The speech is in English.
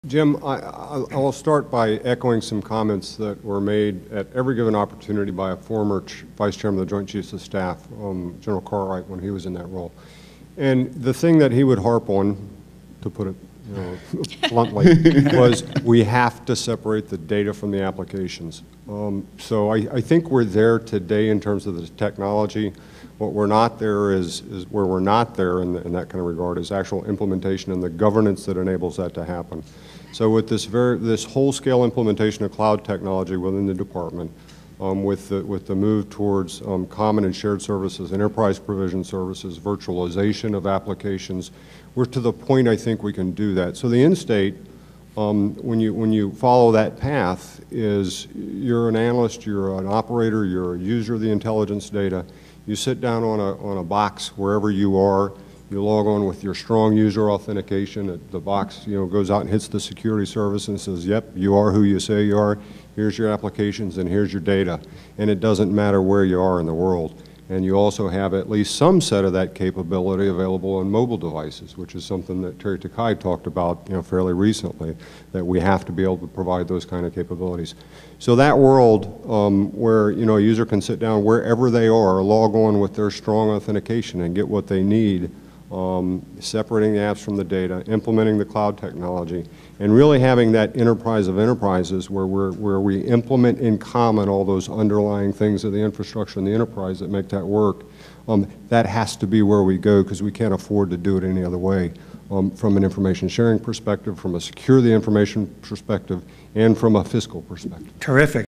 Jim, I'll start by echoing some comments that were made at every given opportunity by a former Vice Chairman of the Joint Chiefs of Staff, General Cartwright, when he was in that role. And the thing that he would harp on, to put it bluntly, was we have to separate the data from the applications. So I think we're there today in terms of the technology. What we're not there is where we're not there in that kind of regard is actual implementation and the governance that enables that to happen. So with this whole-scale implementation of cloud technology within the department, with the move towards common and shared services, enterprise provision services, virtualization of applications, we're to the point I think we can do that. So the end state, when you follow that path, is you're an analyst, you're an operator, you're a user of the intelligence data. You sit down on a box wherever you are. You log on with your strong user authentication. The box goes out and hits the security service and says, yep, you are who you say you are. Here's your applications and here's your data. And it doesn't matter where you are in the world. And you also have at least some set of that capability available on mobile devices, which is something that Terry Takai talked about fairly recently, that we have to be able to provide those kind of capabilities. So that world where a user can sit down wherever they are, log on with their strong authentication and get what they need, separating the apps from the data, implementing the cloud technology, and really having that enterprise of enterprises where we implement in common all those underlying things of the infrastructure and the enterprise that make that work. That has to be where we go because we can't afford to do it any other way from an information sharing perspective, from a secure the information perspective, and from a fiscal perspective. Terrific.